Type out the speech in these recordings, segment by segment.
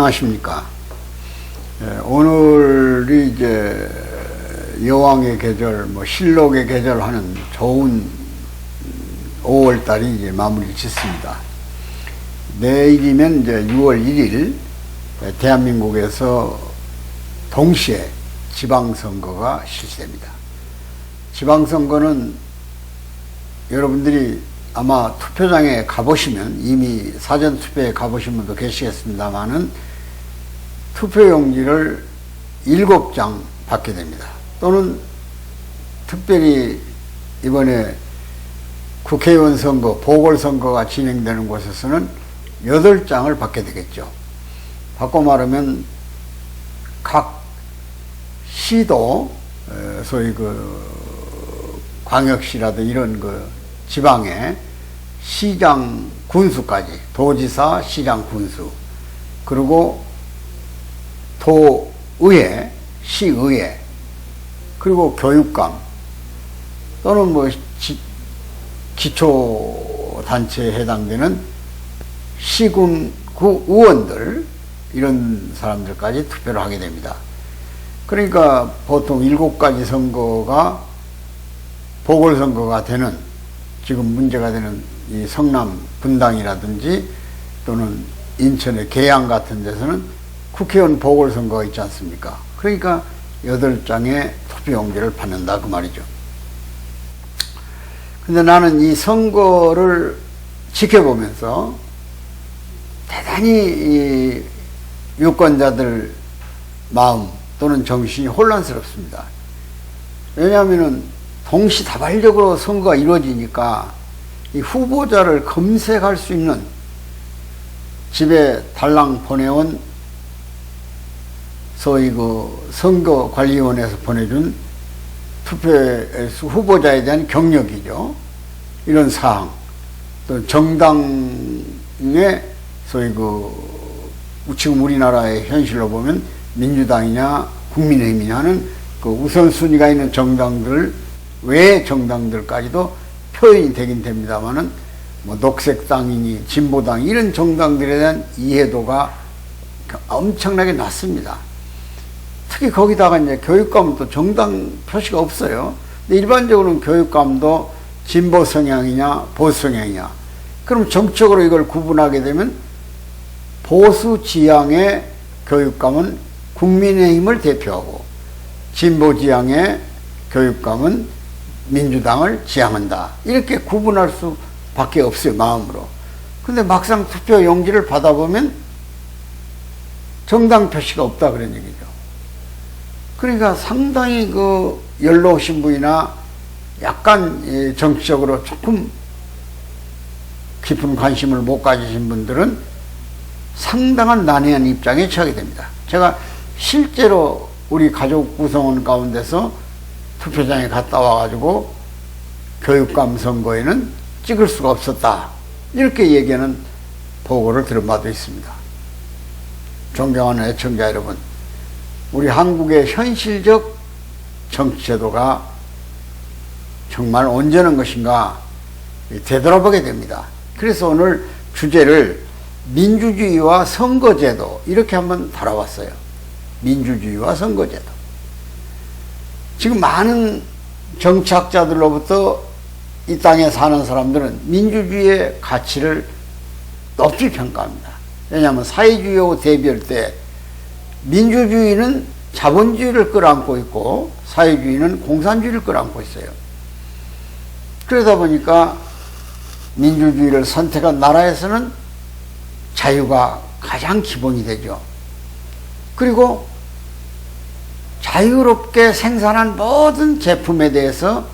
안녕하십니까. 오늘이 이제 여왕의 계절, 실록의 계절 하는 좋은 5월달이 이제 마무리 짓습니다. 내일이면 이제 6월 1일 대한민국에서 동시에 지방선거가 실시됩니다. 지방선거는 여러분들이 아마 투표장에 가보시면, 이미 사전투표에 가보신 분도 계시겠습니다만은 투표용지를 7장 받게 됩니다. 또는 특별히 이번에 국회의원 선거, 보궐선거가 진행되는 곳에서는 8장을 받게 되겠죠. 바꿔 말하면 각 시도, 소위 광역시라든 이런 지방의 시장 군수까지, 도지사, 시장 군수, 그리고 도의회, 시의회, 그리고 교육감, 또는 기초단체에 해당되는 시군구 의원들, 이런 사람들까지 투표를 하게 됩니다. 그러니까 보통 7가지 선거가 보궐선거가 되는, 지금 문제가 되는 이 성남 분당이라든지 또는 인천의 계양 같은 데서는 국회의원 보궐선거가 있지 않습니까? 그러니까 8장의 투표용지를 받는다 그 말이죠. 근데 나는 이 선거를 지켜보면서 대단히 이 유권자들 마음 또는 정신이 혼란스럽습니다. 왜냐하면은 동시다발적으로 선거가 이루어지니까 이 후보자를 검색할 수 있는, 집에 달랑 보내온 소위 선거관리위원회에서 보내준 투표에서 후보자에 대한 경력이죠. 이런 사항, 또 정당의 소위 지금 우리나라의 현실로 보면 민주당이냐 국민의힘이냐는 우선순위가 있는 정당들, 외 정당들까지도 표현이 되긴 됩니다만은 녹색당이니 진보당 이런 정당들에 대한 이해도가 엄청나게 낮습니다. 특히 거기다가 이제 교육감은 또 정당 표시가 없어요. 근데 일반적으로는 교육감도 진보 성향이냐 보수 성향이냐, 그럼 정책으로 이걸 구분하게 되면 보수 지향의 교육감은 국민의힘을 대표하고 진보 지향의 교육감은 민주당을 지향한다, 이렇게 구분할 수밖에 없어요, 마음으로. 근데 막상 투표 용지를 받아보면 정당 표시가 없다 그런 얘기죠. 그러니까 상당히 연로 신분이나 약간 정치적으로 조금 깊은 관심을 못 가지신 분들은 상당한 난해한 입장에 처하게 됩니다. 제가 실제로 우리 가족 구성원 가운데서 투표장에 갔다 와가지고 교육감 선거에는 찍을 수가 없었다, 이렇게 얘기하는 보고를 들은 바도 있습니다. 존경하는 애청자 여러분, 우리 한국의 현실적 정치제도가 정말 온전한 것인가 되돌아보게 됩니다. 그래서 오늘 주제를 민주주의와 선거제도, 이렇게 한번 다뤄봤어요. 민주주의와 선거제도. 지금 많은 정치학자들로부터 이 땅에 사는 사람들은 민주주의의 가치를 높이 평가합니다. 왜냐하면 사회주의하고 대비할 때 민주주의는 자본주의를 끌어안고 있고 사회주의는 공산주의를 끌어안고 있어요. 그러다 보니까 민주주의를 선택한 나라에서는 자유가 가장 기본이 되죠. 그리고 자유롭게 생산한 모든 제품에 대해서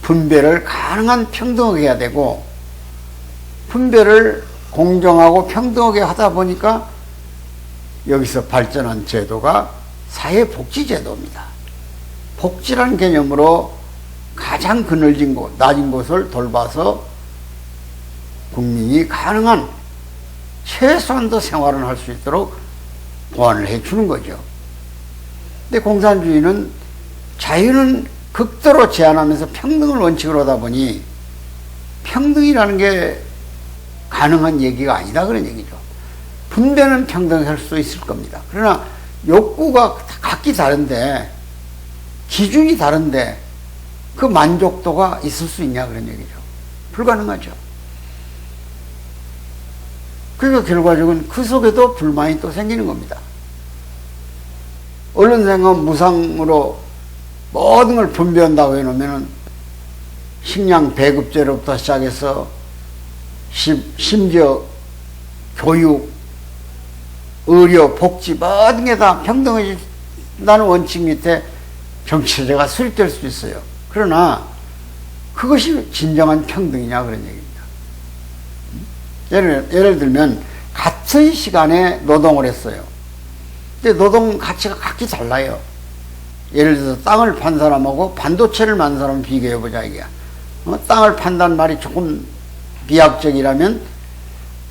분배를 가능한 평등하게 해야 되고, 분배를 공정하고 평등하게 하다 보니까 여기서 발전한 제도가 사회복지제도입니다. 복지라는 개념으로 가장 그늘진 곳, 낮은 곳을 돌봐서 국민이 가능한 최소한도 생활을 할 수 있도록 보완을 해주는 거죠. 근데 공산주의는 자유는 극도로 제한하면서 평등을 원칙으로 하다 보니 평등이라는 게 가능한 얘기가 아니다 그런 얘기죠. 분배는 평등할 수 있을 겁니다. 그러나 욕구가 각기 다른데, 기준이 다른데 그 만족도가 있을 수 있냐 그런 얘기죠. 불가능하죠. 그러니까 결과적으로 그 속에도 불만이 또 생기는 겁니다. 얼른 생각 무상으로 모든 걸 분배한다고 해놓으면은 식량 배급제로부터 시작해서 심지어 교육, 의료, 복지 모든 게 다 평등해진다는 원칙 밑에 정치제가 수립될 수 있어요. 그러나 그것이 진정한 평등이냐 그런 얘기입니다. 예를 들면 같은 시간에 노동을 했어요. 근데 노동 가치가 각기 달라요. 예를 들어서 땅을 판 사람하고 반도체를 만든 사람을 비교해보자 이게야. 땅을 판다는 말이 조금 비약적이라면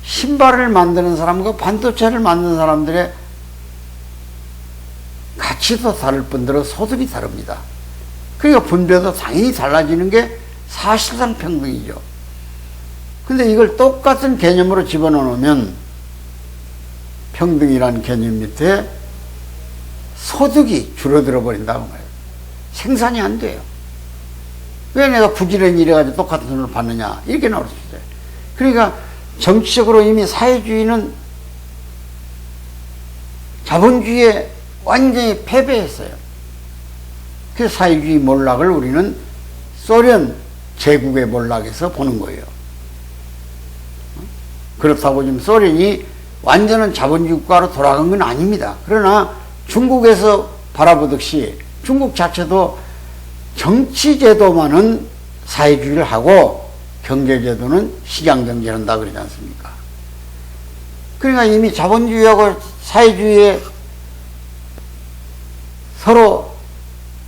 신발을 만드는 사람과 반도체를 만드는 사람들의 가치도 다를 뿐더러 소득이 다릅니다. 그러니까 분배도 당연히 달라지는 게 사실상 평등이죠. 근데 이걸 똑같은 개념으로 집어넣으면 평등이라는 개념 밑에 소득이 줄어들어 버린다고 말해요. 생산이 안 돼요. 왜 내가 부지런히 일해가지고 똑같은 돈을 받느냐 이렇게 나올 수 있어요. 그러니까 정치적으로 이미 사회주의는 자본주의에 완전히 패배했어요. 그래서 사회주의 몰락을 우리는 소련 제국의 몰락에서 보는 거예요. 그렇다고 지금 소련이 완전한 자본주의 국가로 돌아간 건 아닙니다. 그러나 중국에서 바라보듯이 중국 자체도 정치제도만은 사회주의를 하고 경제제도는 시장경제를 한다 그러지 않습니까? 그러니까 이미 자본주의하고 사회주의에 서로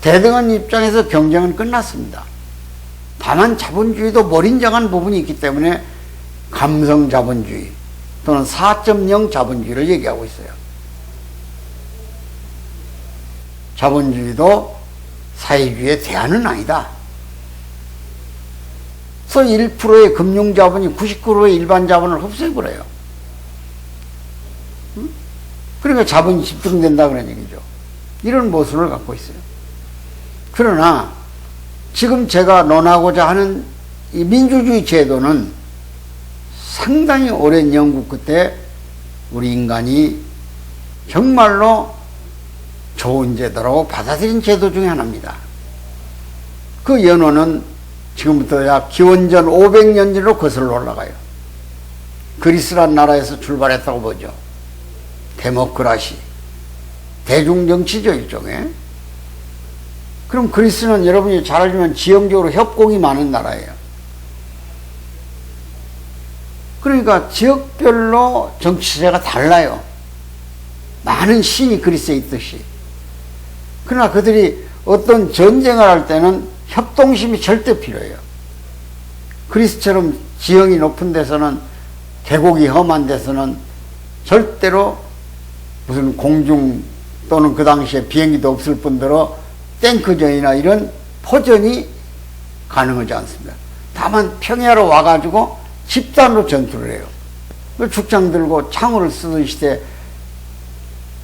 대등한 입장에서 경쟁은 끝났습니다. 다만 자본주의도 몰인정한 부분이 있기 때문에 감성 자본주의 또는 4.0 자본주의를 얘기하고 있어요. 자본주의도 사회주의의 대안은 아니다. 소위 1%의 금융자본이 99%의 일반 자본을 흡수해버려요. 그러니까 자본이 집중된다 그런 얘기죠. 이런 모습을 갖고 있어요. 그러나 지금 제가 논하고자 하는 이 민주주의 제도는 상당히 오랜 연구 끝에 우리 인간이 정말로 좋은 제도라고 받아들인 제도 중에 하나입니다. 그 연호는 지금부터 약 기원전 500년 전으로 거슬러 올라가요. 그리스란 나라에서 출발했다고 보죠. 데모크라시, 대중정치죠 일종의. 그럼 그리스는 여러분이 잘 알지만 지형적으로 협곡이 많은 나라예요. 그러니까 지역별로 정치제가 달라요. 많은 신이 그리스에 있듯이. 그러나 그들이 어떤 전쟁을 할 때는 협동심이 절대 필요해요. 그리스처럼 지형이 높은 데서는, 계곡이 험한 데서는 절대로 무슨 공중 또는 그 당시에 비행기도 없을 뿐더러 탱크전이나 이런 포전이 가능하지 않습니다. 다만 평야로 와가지고 집단으로 전투를 해요. 죽창 들고 창을 쓰던 시대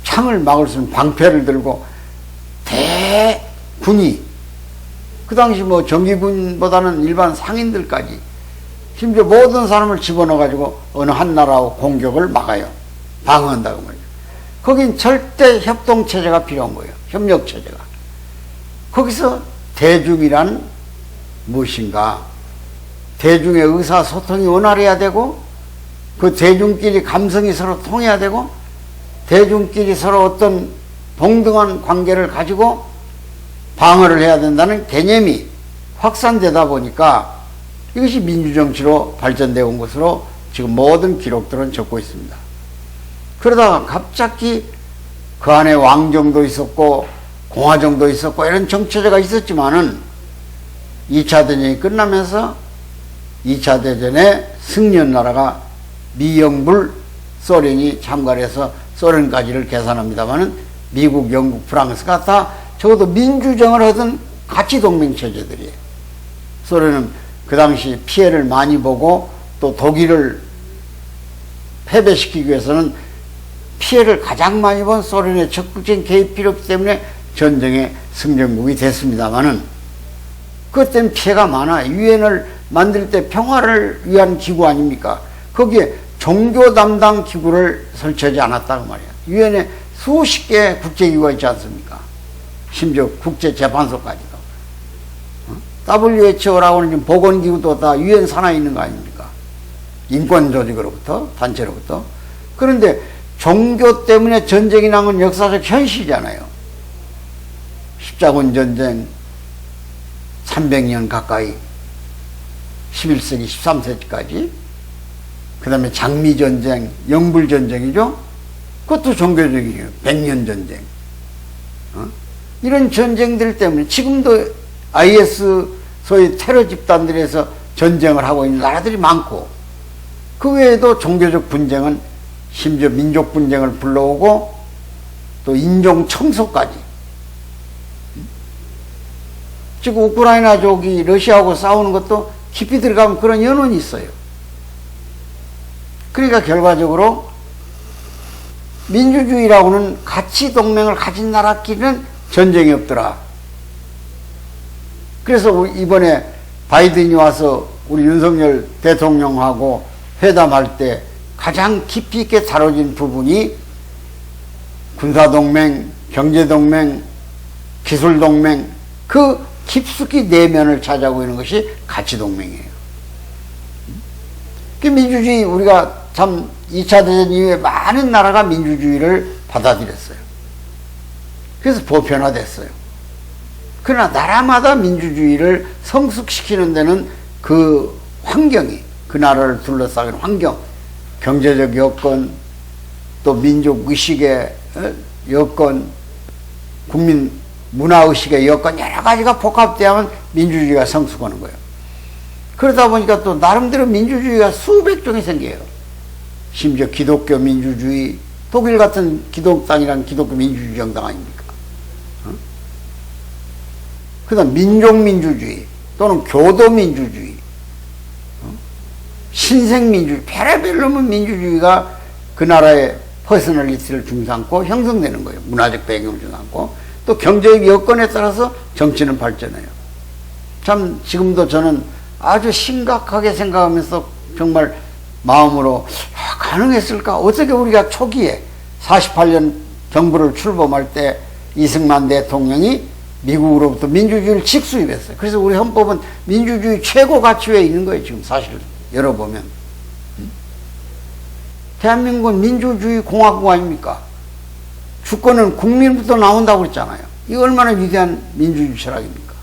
창을 막을 수 있는 방패를 들고 대군이, 그 당시 뭐 정기군보다는 일반 상인들까지 심지어 모든 사람을 집어넣어가지고 어느 한 나라의 공격을 막아요. 방어한다고 말이죠. 거긴 절대 협동체제가 필요한 거예요. 협력체제가. 거기서 대중이란 무엇인가? 대중의 의사소통이 원활해야 되고, 그 대중끼리 감성이 서로 통해야 되고, 대중끼리 서로 어떤 동등한 관계를 가지고 방어를 해야 된다는 개념이 확산되다 보니까 이것이 민주정치로 발전되어 온 것으로 지금 모든 기록들은 적고 있습니다. 그러다가 갑자기 그 안에 왕정도 있었고 공화정도 있었고 이런 정치제가 있었지만은 2차 대전이 끝나면서 2차 대전에 승리한 나라가 미영불 소련이 참가를 해서 소련까지를 계산합니다만은 미국, 영국, 프랑스가 다 적어도 민주정을 하던 가치 동맹체제들이에요. 소련은 그 당시 피해를 많이 보고 또 독일을 패배시키기 위해서는 피해를 가장 많이 본 소련의 적극적인 개입 필요 없기 때문에 전쟁의 승전국이 됐습니다마는 그것 때문에 피해가 많아요. 유엔을 만들 때 평화를 위한 기구 아닙니까? 거기에 종교 담당 기구를 설치하지 않았다고 말이야. 유엔에 수십 개 국제기구가 있지 않습니까? 심지어 국제재판소까지도. WHO라고 하는 보건기구도 다 유엔 산하에 있는 거 아닙니까? 인권조직으로부터, 단체로부터. 그런데 종교 때문에 전쟁이 난 건 역사적 현실이잖아요. 십자군 전쟁 300년 가까이 11세기 13세기까지 그 다음에 장미전쟁, 영불전쟁이죠. 그것도 종교적이에요. 100년 전쟁. 이런 전쟁들 때문에 지금도 IS 소위 테러 집단들에서 전쟁을 하고 있는 나라들이 많고 그 외에도 종교적 분쟁은 심지어 민족 분쟁을 불러오고 또 인종 청소까지. 지금 우크라이나족이 러시아하고 싸우는 것도 깊이 들어가면 그런 연원이 있어요. 그러니까 결과적으로 민주주의라고는 가치 동맹을 가진 나라끼리는 전쟁이 없더라. 그래서 이번에 바이든이 와서 우리 윤석열 대통령하고 회담할 때 가장 깊이 있게 다뤄진 부분이 군사동맹, 경제동맹, 기술동맹, 그 깊숙이 내면을 차지하고 있는 것이 가치동맹이에요. 그 민주주의, 우리가 참 2차 대전 이후에 많은 나라가 민주주의를 받아들였어요. 그래서 보편화됐어요. 그러나 나라마다 민주주의를 성숙시키는 데는 그 환경이, 그 나라를 둘러싸는 환경, 경제적 여건, 또 민족 의식의 여건, 국민 문화의식의 여건, 여러 가지가 복합되면 민주주의가 성숙하는 거예요. 그러다 보니까 또 나름대로 민주주의가 수백 종이 생겨요. 심지어 기독교 민주주의, 독일 같은 기독당이란 기독교 민주주의 정당 아닙니까? 그 다음 민족민주주의 또는 교도민주주의, 신생민주주의, 별의별 놈의 민주주의가 그 나라의 퍼스널리티를 중삼고 형성되는 거예요. 문화적 배경을 중삼고 또 경제적 여건에 따라서 정치는 발전해요. 참 지금도 저는 아주 심각하게 생각하면서 정말 마음으로 가능했을까? 어떻게 우리가 초기에 48년 정부를 출범할 때 이승만 대통령이 미국으로부터 민주주의를 직수입했어요. 그래서 우리 헌법은 민주주의 최고 가치에 있는 거예요. 지금 사실 열어보면. 대한민국은 민주주의 공화국 아닙니까? 주권은 국민부터 나온다고 그랬잖아요. 이거 얼마나 위대한 민주주의 철학입니까?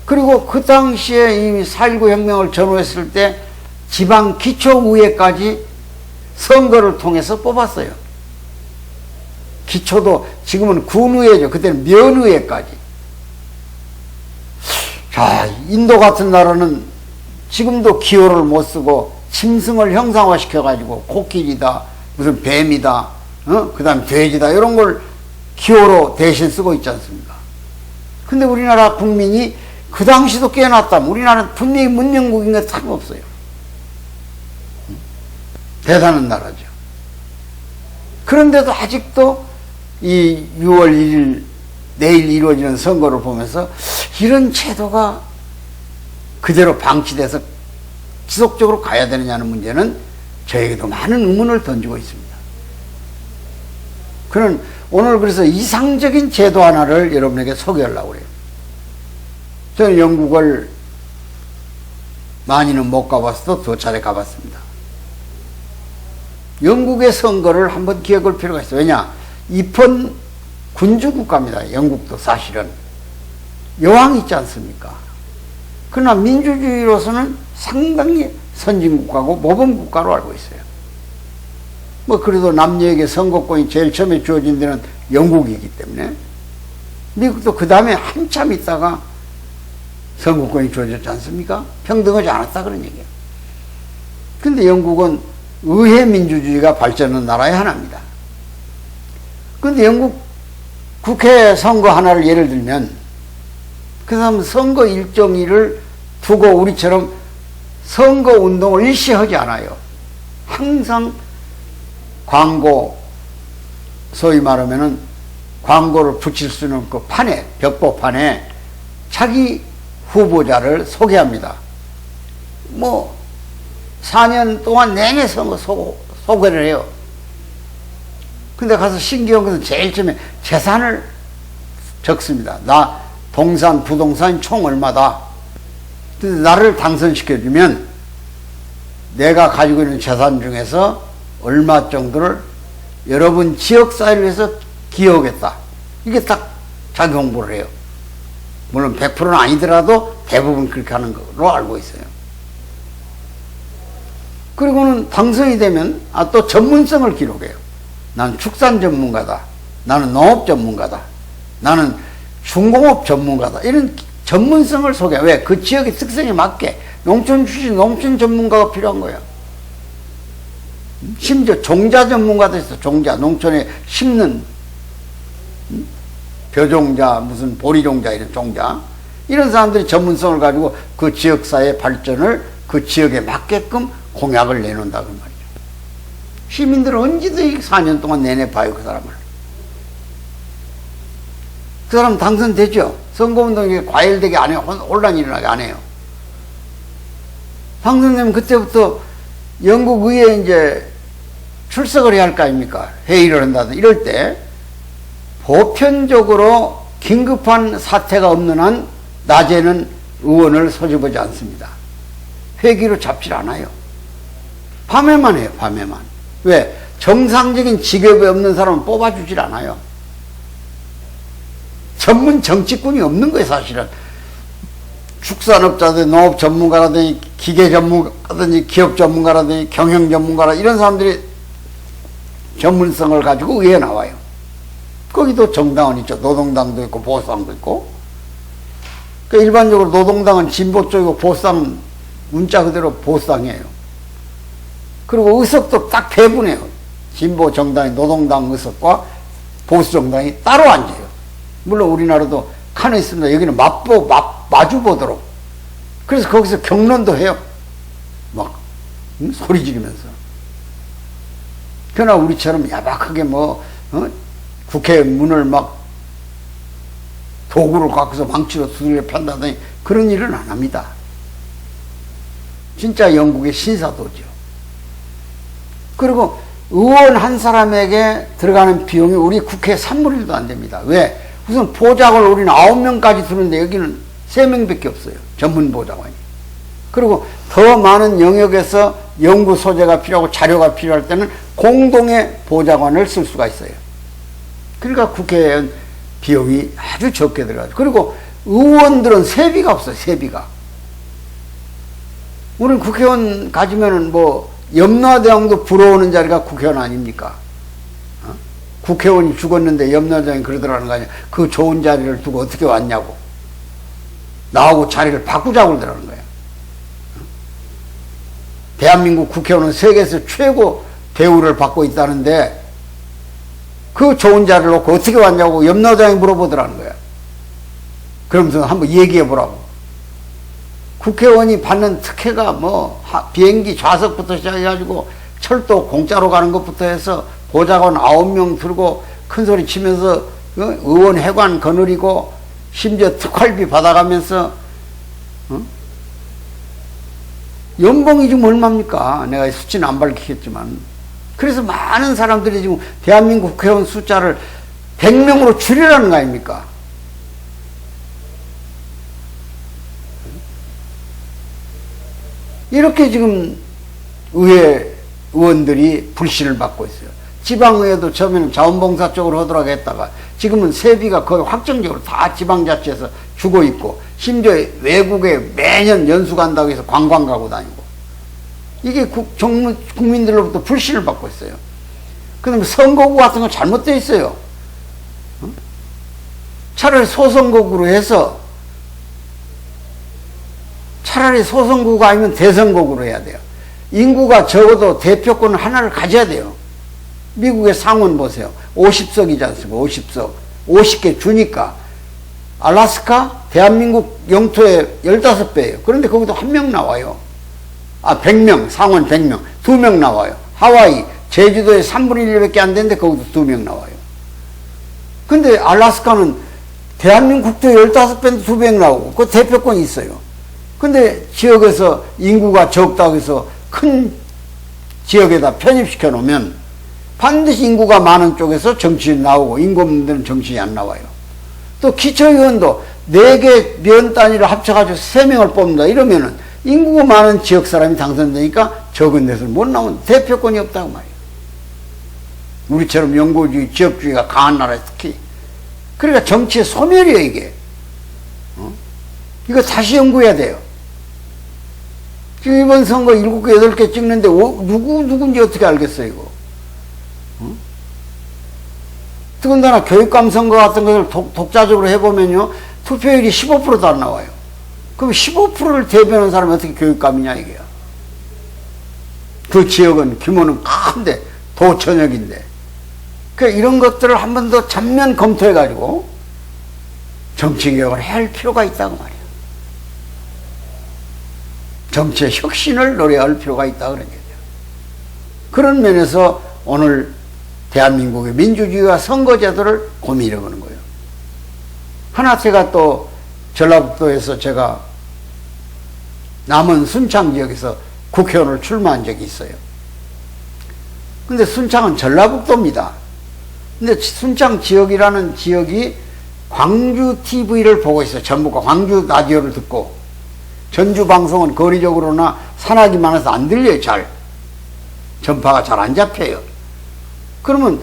그리고 그 당시에 이미 4.19 혁명을 전후했을 때 지방 기초의회까지 선거를 통해서 뽑았어요. 기초도 지금은 군의회죠. 그때는 면의회까지. 자, 인도 같은 나라는 지금도 기호를 못 쓰고 짐승을 형상화시켜가지고 코끼리다, 무슨 뱀이다, 그 다음 돼지다, 이런 걸 기호로 대신 쓰고 있지 않습니까? 근데 우리나라 국민이 그 당시도 깨어났다면 우리나라는 분명히 문명국인 게 다름없어요. 대단한 나라죠. 그런데도 아직도 이 6월 1일 내일 이루어지는 선거를 보면서 이런 제도가 그대로 방치돼서 지속적으로 가야 되느냐는 문제는 저에게도 많은 의문을 던지고 있습니다. 그는 오늘 그래서 이상적인 제도 하나를 여러분에게 소개하려고 그래요. 저는 영국을 많이는 못 가봤어도 2차례 가봤습니다. 영국의 선거를 한번 기억할 필요가 있어요. 왜냐? 입헌 군주국가입니다. 영국도 사실은. 여왕 있지 않습니까? 그러나 민주주의로서는 상당히 선진국가고 모범국가로 알고 있어요. 뭐 그래도 남녀에게 선거권이 제일 처음에 주어진 데는 영국이기 때문에 미국도 그 다음에 한참 있다가 선거권이 주어졌지 않습니까? 평등하지 않았다 그런 얘기예요. 근데 영국은 의회 민주주의가 발전한 나라의 하나입니다. 근데 영국 국회 선거 하나를 예를 들면 그 사람 선거 일정일을 두고 우리처럼 선거 운동을 일시하지 않아요. 항상 광고, 소위 말하면은 광고를 붙일 수는 없고 판에, 벽보판에 자기 후보자를 소개합니다. 뭐 4년 동안 내내 소개를 해요. 근데 가서 신기한 것은 제일 처음에 재산을 적습니다. 나 동산, 부동산 총 얼마다. 근데 나를 당선시켜주면 내가 가지고 있는 재산 중에서 얼마 정도를 여러분 지역사회를 위해서 기여하겠다. 이게 딱 자기 홍보를 해요. 물론 100%는 아니더라도 대부분 그렇게 하는 걸로 알고 있어요. 그리고는 당선이 되면 또 전문성을 기록해요. 나는 축산 전문가다. 나는 농업 전문가다. 나는 중공업 전문가다. 이런 전문성을 소개해. 왜? 그 지역의 특성에 맞게 농촌 출신 농촌 전문가가 필요한 거야. 심지어 종자 전문가도 있어. 종자. 농촌에 심는 벼종자, 무슨 보리종자 이런 종자. 이런 사람들이 전문성을 가지고 그 지역사회 발전을 그 지역에 맞게끔 공약을 내놓는다 그 말이죠. 시민들은 언제든지 4년 동안 내내 봐요 그 사람을. 그 사람 당선되죠. 선거운동이 과열되게 안 해요. 혼란이 일어나게 안 해요. 당선되면 그때부터 영국 의회에 이제 출석을 해야 할 거 아닙니까? 회의를 한다든지 이럴 때 보편적으로 긴급한 사태가 없는 한 낮에는 의원을 소집하지 않습니다. 회기로 잡질 않아요. 밤에만 해요. 밤에만. 왜? 정상적인 직업이 없는 사람은 뽑아주질 않아요. 전문 정치꾼이 없는 거예요 사실은. 축산업자든 농업 전문가라든지 기계 전문가라든지 기업 전문가라든지 경영 전문가라 이런 사람들이 전문성을 가지고 의회에 나와요. 거기도 정당은 있죠. 노동당도 있고 보수당도 있고. 그러니까 일반적으로 노동당은 진보 쪽이고 보수당은 문자 그대로 보수당이에요. 그리고 의석도 딱 배분해요. 진보 정당이 노동당 의석과 보수 정당이 따로 앉아요. 물론 우리나라도 칸에 있습니다. 여기는 마주 보도록. 그래서 거기서 경론도 해요. 막 소리 지르면서. 그러나 우리처럼 야박하게 국회 문을 막 도구를 갖고서 망치로 두드려 편다더니 그런 일은 안 합니다. 진짜 영국의 신사도죠. 그리고 의원 한 사람에게 들어가는 비용이 우리 국회 3분의 1도 안 됩니다. 왜? 우선 보좌관 우리는 9명까지 두는데 여기는 3명밖에 없어요. 전문 보좌관이. 그리고 더 많은 영역에서 연구 소재가 필요하고 자료가 필요할 때는 공동의 보좌관을 쓸 수가 있어요. 그러니까 국회의원 비용이 아주 적게 들어가죠. 그리고 의원들은 세비가 없어요. 세비가. 우리는 국회의원 가지면은 염라대왕도 부러워하는 자리가 국회의원 아닙니까? 국회의원이 죽었는데 염라대왕이 그러더라는 거 아니야. 그 좋은 자리를 두고 어떻게 왔냐고. 나하고 자리를 바꾸자고 그러더라는 거야. 대한민국 국회의원은 세계에서 최고 대우를 받고 있다는데 그 좋은 자리를 놓고 어떻게 왔냐고 염라대왕이 물어보더라는 거야. 그러면서 한번 얘기해 보라고. 국회의원이 받는 특혜가 비행기 좌석부터 시작해가지고 철도 공짜로 가는 것부터 해서 보좌관 9명 들고 큰 소리 치면서 의원 회관 거느리고 심지어 특활비 받아가면서 연봉이 지금 얼마입니까? 내가 수치는 안 밝히겠지만. 그래서 많은 사람들이 지금 대한민국 국회의원 숫자를 100명으로 줄이라는 거 아닙니까? 이렇게 지금 의회 의원들이 불신을 받고 있어요. 지방의회도 처음에는 자원봉사 쪽으로 하더라고 했다가 지금은 세비가 거의 확정적으로 다 지방자치에서 주고 있고 심지어 외국에 매년 연수 간다고 해서 관광 가고 다니고 이게 국민들로부터 불신을 받고 있어요. 그다음에 선거구 같은 거 잘못되어 있어요. 차라리 소선거구로 해서 차라리 소선거구가 아니면 대선거구로 해야 돼요. 인구가 적어도 대표권 하나를 가져야 돼요. 미국의 상원 보세요. 50석이지 않습니까? 50석. 50개 주니까. 알래스카, 대한민국 영토의 15배예요. 그런데 거기도 한 명 나와요. 100명, 상원 100명. 2명 나와요. 하와이, 제주도에 3분의 1밖에 안 되는데 거기도 2명 나와요. 근데 알래스카는 대한민국 국토 15배인데 2배 나오고 그 대표권이 있어요. 근데 지역에서 인구가 적다고 해서 큰 지역에다 편입시켜 놓으면 반드시 인구가 많은 쪽에서 정치인 나오고 인구 없는 데는 정치인이 안 나와요. 또 기초의원도 4개 면 단위를 합쳐가지고 3명을 뽑는다 이러면은 인구가 많은 지역 사람이 당선되니까 적은 데서 못 나오면 대표권이 없다고 말이에요. 우리처럼 연고주의, 지역주의가 강한 나라에 특히. 그러니까 정치의 소멸이에요, 이게. 이거 다시 연구해야 돼요. 지금 이번 선거 7개, 8개 찍는데, 누군지 어떻게 알겠어요, 이거. 더군다나 교육감 선거 같은 것을 독자적으로 해보면요, 투표율이 15%도 안 나와요. 그럼 15%를 대변하는 사람이 어떻게 교육감이냐, 이게요. 그 지역은 규모는 큰데, 도천역인데. 그러니까 이런 것들을 한 번 더 전면 검토해가지고 정치개혁을 해야 할 필요가 있다고 말이에요. 정치의 혁신을 노래할 필요가 있다 그런 얘기죠. 그런 면에서 오늘 대한민국의 민주주의와 선거제도를 고민해 보는 거예요. 하나 제가 또 전라북도에서 제가 남원 순창 지역에서 국회의원을 출마한 적이 있어요. 근데 순창은 전라북도입니다. 근데 순창 지역이라는 지역이 광주 TV를 보고 있어요. 전부가 광주 라디오를 듣고. 전주 방송은 거리적으로나 산악이 많아서 안 들려요, 잘. 전파가 잘 안 잡혀요. 그러면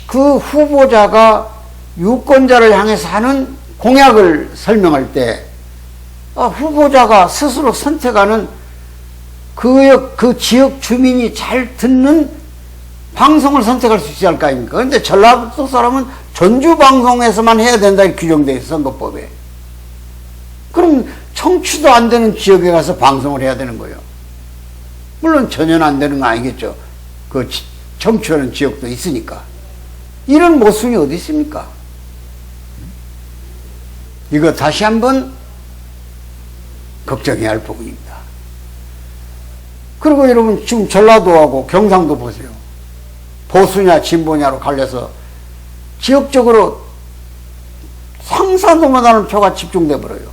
그 후보자가 유권자를 향해서 하는 공약을 설명할 때 후보자가 스스로 선택하는 그 지역 주민이 잘 듣는 방송을 선택할 수 있지 않을까 아닙니까? 근데 전라북도 사람은 전주 방송에서만 해야 된다 이렇게 규정되어 있어, 선거법에. 그럼 청취도 안 되는 지역에 가서 방송을 해야 되는 거예요. 물론 전혀 안 되는 건 아니겠죠. 그 청취하는 지역도 있으니까. 이런 모순이 어디 있습니까? 이거 다시 한번 걱정해야 할 부분입니다. 그리고 여러분 지금 전라도하고 경상도 보세요. 보수냐 진보냐로 갈려서 지역적으로 상상도 못하는 표가 집중돼 버려요.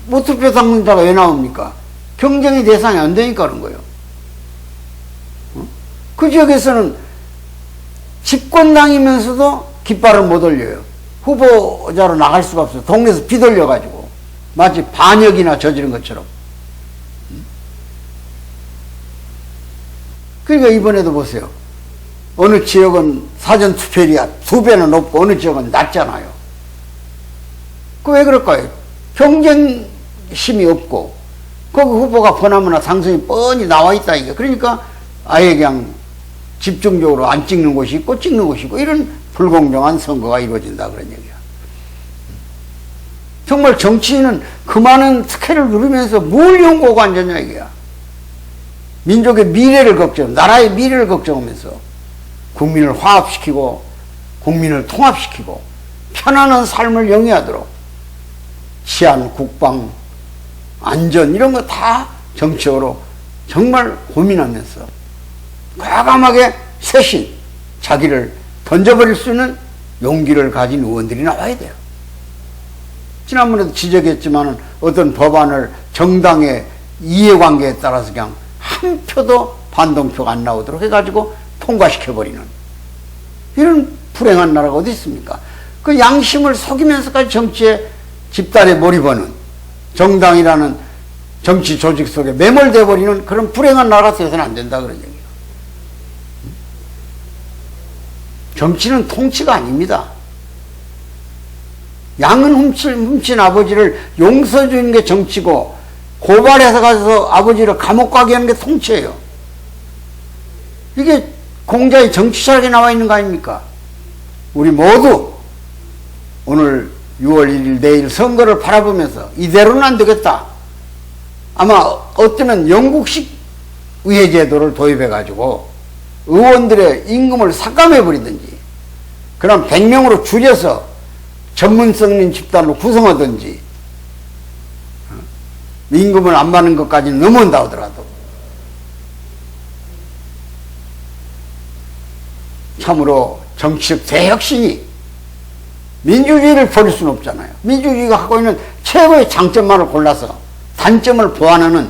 무투표 당선자가 왜 나옵니까? 경쟁의 대상이 안 되니까 그런 거예요. 그 지역에서는 집권당이면서도 깃발을 못 올려요. 후보자로 나갈 수가 없어요. 동네에서 비돌려가지고 마치 반역이나 저지른 것처럼. 그러니까 이번에도 보세요. 어느 지역은 사전투표율이 2배는 높고 어느 지역은 낮잖아요. 그 왜 그럴까요? 경쟁심이 없고 거기 후보가 번하거나 당선이 뻔히 나와 있다 이게. 그러니까 아예 그냥 집중적으로 안 찍는 곳이 있고 찍는 곳이 있고 이런 불공정한 선거가 이루어진다 그런 얘기야. 정말 정치인은 그 많은 특혜를 누리면서 뭘 연구하고 앉았냐 이게야. 민족의 미래를 걱정, 나라의 미래를 걱정하면서 국민을 화합시키고 국민을 통합시키고 편안한 삶을 영위하도록 치안, 국방, 안전 이런 거 다 정치적으로 정말 고민하면서 과감하게 쇄신, 자기를 던져버릴 수 있는 용기를 가진 의원들이 나와야 돼요. 지난번에도 지적했지만 어떤 법안을 정당의 이해관계에 따라서 그냥 한 표도 반동표가 안 나오도록 해가지고 통과시켜버리는 이런 불행한 나라가 어디 있습니까? 그 양심을 속이면서까지 정치에 집단에 몰입하는 정당이라는 정치 조직 속에 매몰돼 버리는 그런 불행한 나라가 되어서는 안 된다 그런 얘기예요. 정치는 통치가 아닙니다. 양은 훔친 아버지를 용서해 주는 게 정치고 고발해서 가서 아버지를 감옥 가게 하는 게 통치예요. 이게 공자의 정치철학에 나와 있는 거 아닙니까? 우리 모두 오늘 6월 1일 내일 선거를 바라보면서 이대로는 안 되겠다. 아마 어쩌면 영국식 의회제도를 도입해가지고 의원들의 임금을 삭감해버리든지 그럼 100명으로 줄여서 전문성 있는 집단으로 구성하든지 임금을 안 받는 것까지는 넘어온다 하더라도 참으로 정치적 대혁신이 민주주의를 버릴 수는 없잖아요. 민주주의가 갖고 있는 최고의 장점만을 골라서 단점을 보완하는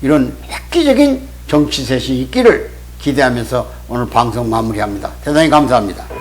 이런 획기적인 정치 쇄신이 있기를 기대하면서 오늘 방송 마무리합니다. 대단히 감사합니다.